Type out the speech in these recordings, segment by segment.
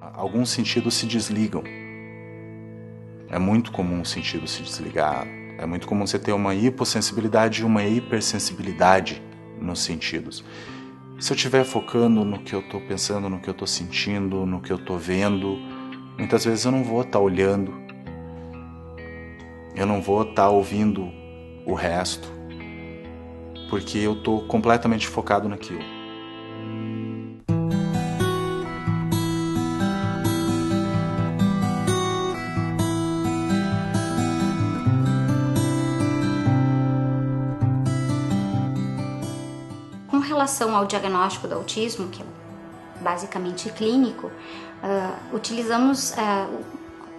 Alguns sentidos se desligam. É muito comum o sentido se desligar. É muito comum você ter uma hipossensibilidade e uma hipersensibilidade nos sentidos. Se eu estiver focando no que eu estou pensando, no que eu estou sentindo, no que eu estou vendo, muitas vezes eu não vou estar olhando, eu não vou estar ouvindo o resto, porque eu estou completamente focado naquilo. Com relação ao diagnóstico do autismo, que é basicamente clínico, utilizamos,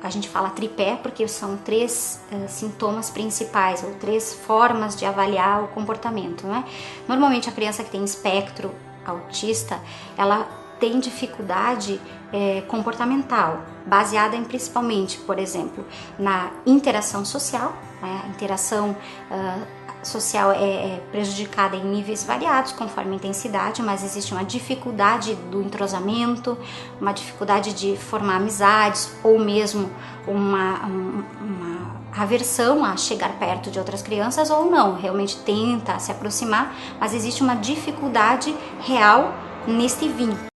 a gente fala tripé porque são 3 sintomas principais, ou 3 formas de avaliar o comportamento, né? Normalmente a criança que tem espectro autista, ela tem dificuldade comportamental, baseada em principalmente, por exemplo, na interação social, né? A interação social é prejudicada em níveis variados conforme a intensidade, mas existe uma dificuldade do entrosamento, uma dificuldade de formar amizades ou mesmo uma aversão a chegar perto de outras crianças ou não, realmente tenta se aproximar, mas existe uma dificuldade real neste vínculo.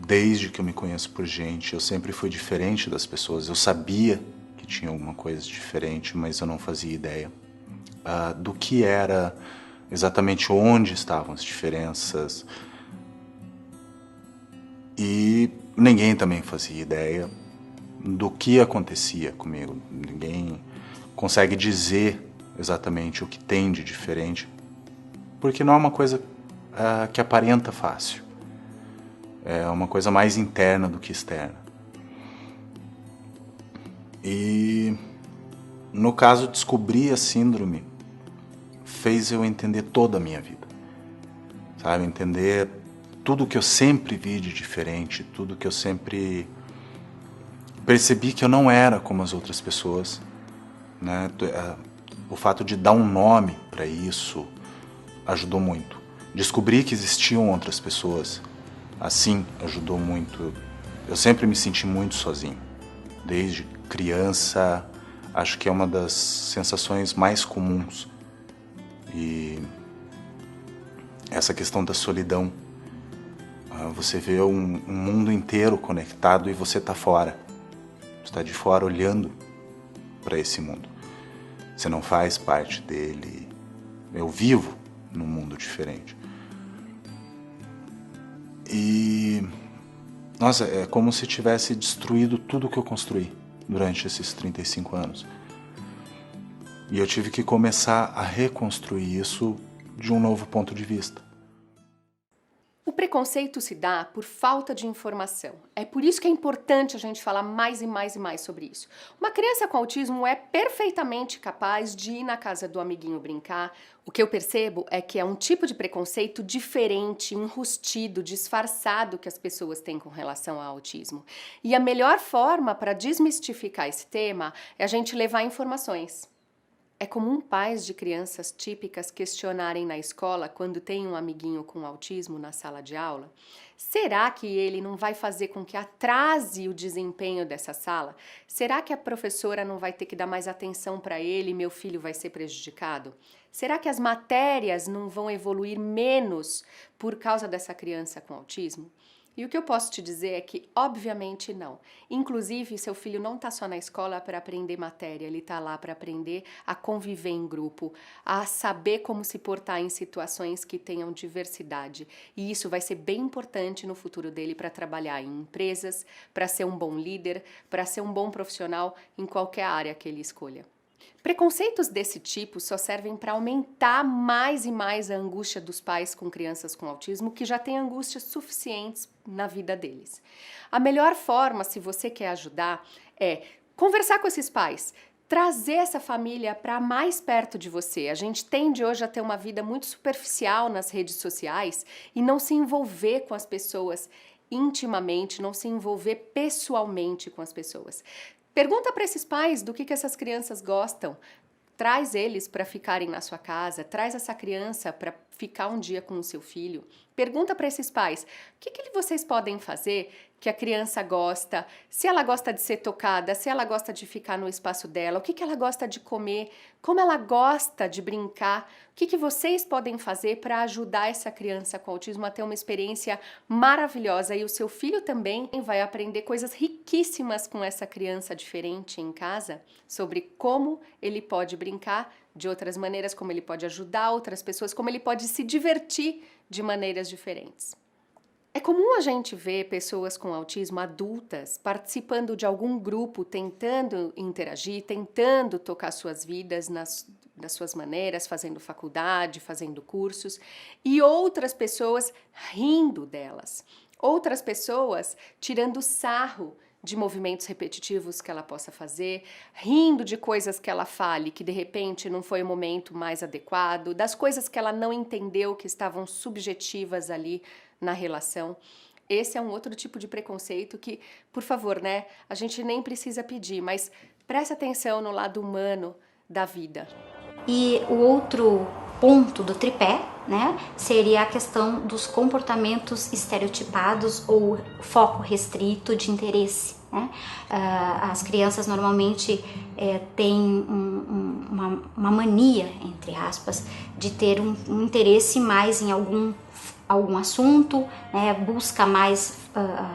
Desde que eu me conheço por gente, eu sempre fui diferente das pessoas. Eu sabia que tinha alguma coisa diferente, mas eu não fazia ideia do que era, exatamente onde estavam as diferenças. E ninguém também fazia ideia do que acontecia comigo. Ninguém consegue dizer exatamente o que tem de diferente, porque não é uma coisa que aparenta fácil. É uma coisa mais interna do que externa. E no caso, descobrir a síndrome fez eu entender toda a minha vida, sabe? Entender tudo que eu sempre vi de diferente, tudo que eu sempre percebi que eu não era como as outras pessoas, né? O fato de dar um nome para isso ajudou muito. Descobrir que existiam outras pessoas assim ajudou muito. Eu sempre me senti muito sozinho. Desde criança, acho que é uma das sensações mais comuns. E essa questão da solidão. Você vê um mundo inteiro conectado e você está fora. Você está de fora olhando para esse mundo. Você não faz parte dele. Eu vivo num mundo diferente. E Nossa, é como se tivesse destruído tudo que eu construí durante esses 35 anos. E eu tive que começar a reconstruir isso de um novo ponto de vista. O preconceito se dá por falta de informação. É por isso que é importante a gente falar mais e mais e mais sobre isso. Uma criança com autismo é perfeitamente capaz de ir na casa do amiguinho brincar. O que eu percebo é que é um tipo de preconceito diferente, enrustido, disfarçado que as pessoas têm com relação ao autismo. E a melhor forma para desmistificar esse tema é a gente levar informações. É comum pais de crianças típicas questionarem na escola quando tem um amiguinho com autismo na sala de aula: será que ele não vai fazer com que atrase o desempenho dessa sala? Será que a professora não vai ter que dar mais atenção para ele e meu filho vai ser prejudicado? Será que as matérias não vão evoluir menos por causa dessa criança com autismo? E o que eu posso te dizer é que, obviamente, não. Inclusive, seu filho não está só na escola para aprender matéria, ele está lá para aprender a conviver em grupo, a saber como se portar em situações que tenham diversidade. E isso vai ser bem importante no futuro dele para trabalhar em empresas, para ser um bom líder, para ser um bom profissional em qualquer área que ele escolha. Preconceitos desse tipo só servem para aumentar mais e mais a angústia dos pais com crianças com autismo que já têm angústias suficientes na vida deles. A melhor forma, se você quer ajudar, é conversar com esses pais, trazer essa família para mais perto de você. A gente tende hoje a ter uma vida muito superficial nas redes sociais e não se envolver com as pessoas intimamente, não se envolver pessoalmente com as pessoas. Pergunta para esses pais do que essas crianças gostam. Traz eles para ficarem na sua casa, traz essa criança para ficar um dia com o seu filho. Pergunta para esses pais, o que vocês podem fazer que a criança gosta, se ela gosta de ser tocada, se ela gosta de ficar no espaço dela, o que ela gosta de comer, como ela gosta de brincar, o que vocês podem fazer para ajudar essa criança com autismo a ter uma experiência maravilhosa. E o seu filho também vai aprender coisas riquíssimas com essa criança diferente em casa, sobre como ele pode brincar de outras maneiras, como ele pode ajudar outras pessoas, como ele pode se divertir de maneiras diferentes. É comum a gente ver pessoas com autismo adultas participando de algum grupo, tentando interagir, tentando tocar suas vidas das suas maneiras, fazendo faculdade, fazendo cursos, e outras pessoas rindo delas, outras pessoas tirando sarro de movimentos repetitivos que ela possa fazer, rindo de coisas que ela fale que de repente não foi o momento mais adequado, das coisas que ela não entendeu que estavam subjetivas ali na relação. Esse é um outro tipo de preconceito que, por favor, né, a gente nem precisa pedir, mas presta atenção no lado humano da vida. E o outro ponto do tripé, né, seria a questão dos comportamentos estereotipados ou foco restrito de interesse, né? As crianças normalmente têm uma mania, entre aspas, de ter um interesse mais em algum assunto, né, busca mais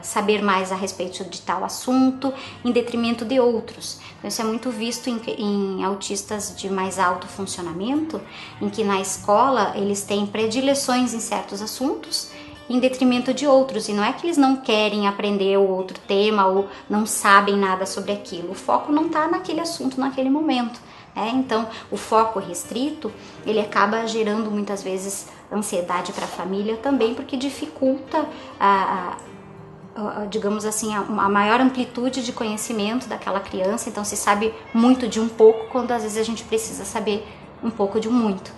saber mais a respeito de tal assunto, em detrimento de outros. Então, isso é muito visto em autistas de mais alto funcionamento, em que na escola eles têm predileções em certos assuntos, em detrimento de outros. E não é que eles não querem aprender o outro tema ou não sabem nada sobre aquilo. O foco não está naquele assunto naquele momento. Então, o foco restrito, ele acaba gerando muitas vezes ansiedade para a família também, porque dificulta digamos assim, a maior amplitude de conhecimento daquela criança. Então se sabe muito de um pouco, quando às vezes a gente precisa saber um pouco de um muito.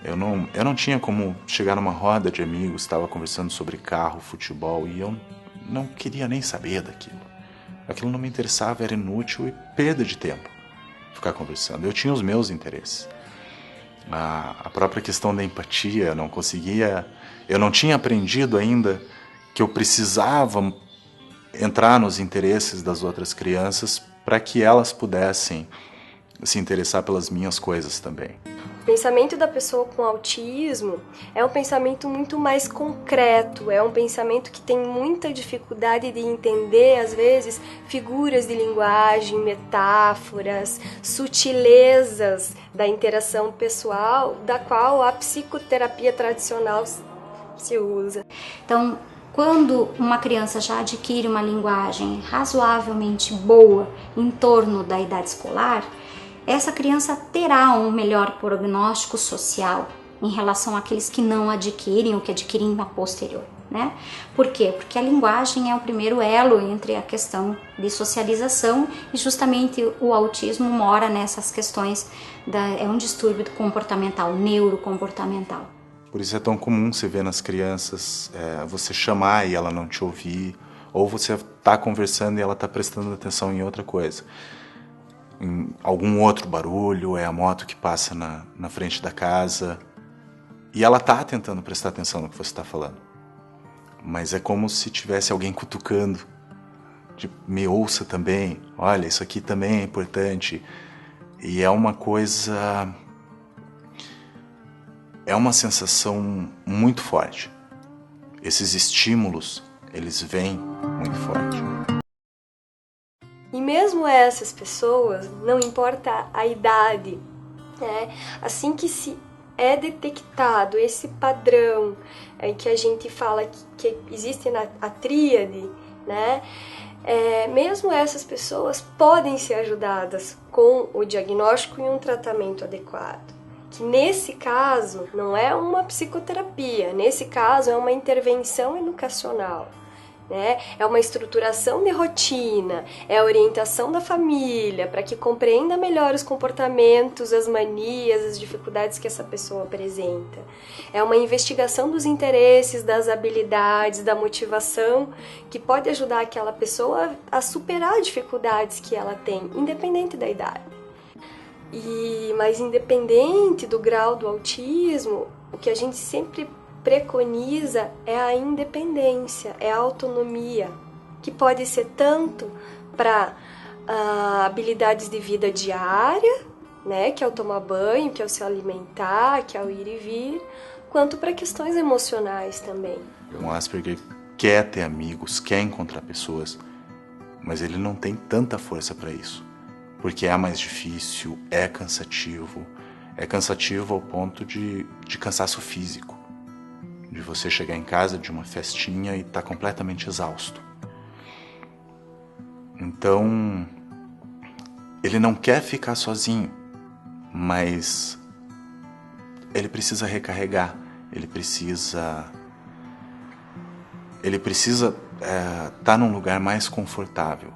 Eu não tinha como chegar numa roda de amigos, estava conversando sobre carro, futebol, e eu não queria nem saber daquilo. Aquilo não me interessava, era inútil e perda de tempo ficar conversando. Eu tinha os meus interesses. A própria questão da empatia, eu não tinha aprendido ainda que eu precisava entrar nos interesses das outras crianças para que elas pudessem se interessar pelas minhas coisas também. O pensamento da pessoa com autismo é um pensamento muito mais concreto, é um pensamento que tem muita dificuldade de entender, às vezes, figuras de linguagem, metáforas, sutilezas da interação pessoal, da qual a psicoterapia tradicional se usa. Então, Quando uma criança já adquire uma linguagem razoavelmente boa em torno da idade escolar, essa criança terá um melhor prognóstico social em relação àqueles que não adquirem ou que adquirem a posterior, né? Por quê? Porque a linguagem é o primeiro elo entre a questão de socialização e justamente o autismo mora nessas questões, é um distúrbio comportamental, neurocomportamental. Por isso é tão comum você ver nas crianças você chamar e ela não te ouvir, ou você está conversando e ela está prestando atenção em outra coisa. Em algum outro barulho, é a moto que passa na frente da casa, e ela está tentando prestar atenção no que você está falando. Mas é como se tivesse alguém cutucando, tipo, me ouça também, olha, isso aqui também é importante. E é uma coisa... é uma sensação muito forte. Esses estímulos, eles vêm muito forte. E mesmo essas pessoas, não importa a idade, né? Assim que se é detectado esse padrão que a gente fala que existe a tríade, né? Mesmo essas pessoas podem ser ajudadas com o diagnóstico e um tratamento adequado. Que nesse caso não é uma psicoterapia, nesse caso é uma intervenção educacional, né? É uma estruturação de rotina, é a orientação da família para que compreenda melhor os comportamentos, as manias, as dificuldades que essa pessoa apresenta. É uma investigação dos interesses, das habilidades, da motivação que pode ajudar aquela pessoa a superar dificuldades que ela tem, independente da idade. Mas independente do grau do autismo, o que a gente sempre preconiza é a independência, é a autonomia, que pode ser tanto para habilidades de vida diária, né, que é o tomar banho, que é o se alimentar, que é o ir e vir, quanto para questões emocionais também. O Asperger quer ter amigos, quer encontrar pessoas, mas ele não tem tanta força para isso. Porque é mais difícil, é cansativo ao ponto de cansaço físico, de você chegar em casa de uma festinha e estar completamente exausto. Então, ele não quer ficar sozinho, mas ele precisa recarregar, ele precisa estar num lugar mais confortável.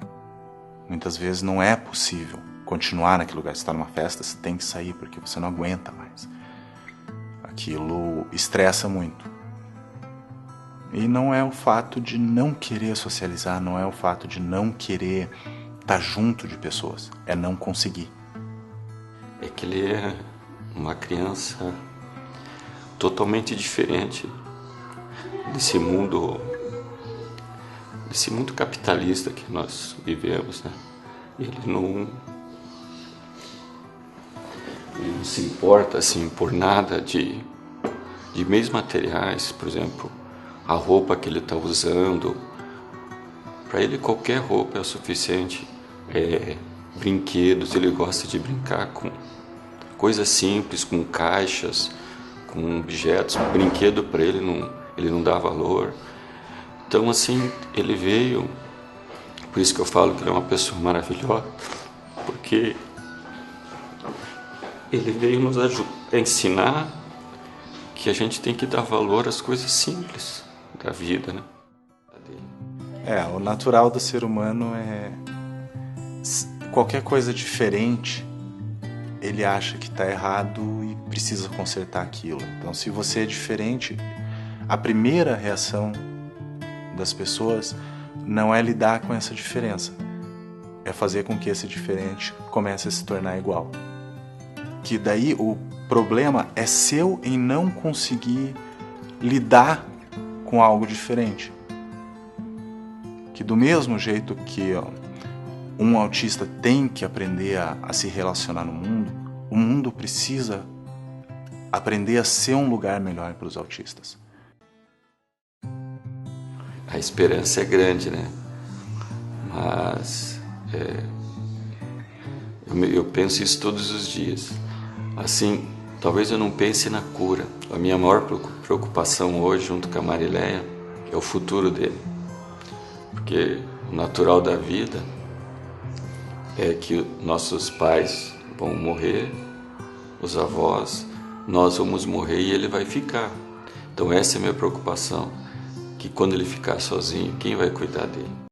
Muitas vezes não é possível continuar naquele lugar. Você está numa festa, você tem que sair porque você não aguenta mais. Aquilo estressa muito. E não é o fato de não querer socializar, não é o fato de não querer estar junto de pessoas, é não conseguir. É que ele é uma criança totalmente diferente desse mundo capitalista que nós vivemos, né? Ele não se importa assim por nada de meios materiais, por exemplo, a roupa que ele está usando. Para ele qualquer roupa é o suficiente. Brinquedos, ele gosta de brincar com coisas simples, com caixas, com objetos. Brinquedo para ele não dá valor. Então, assim, ele veio, por isso que eu falo que ele é uma pessoa maravilhosa, porque ele veio nos ensinar que a gente tem que dar valor às coisas simples da vida, né? O natural do ser humano é qualquer coisa diferente, ele acha que está errado e precisa consertar aquilo. Então, se você é diferente, a primeira reação das pessoas não é lidar com essa diferença, é fazer com que esse diferente comece a se tornar igual. Que daí o problema é seu em não conseguir lidar com algo diferente. Que do mesmo jeito que um autista tem que aprender a se relacionar no mundo, o mundo precisa aprender a ser um lugar melhor para os autistas. A esperança é grande, né? Mas eu penso isso todos os dias. Assim, talvez eu não pense na cura. A minha maior preocupação hoje, junto com a Marileia, que é o futuro dele. Porque o natural da vida é que nossos pais vão morrer, os avós, nós vamos morrer e ele vai ficar. Então essa é a minha preocupação, que quando ele ficar sozinho, quem vai cuidar dele?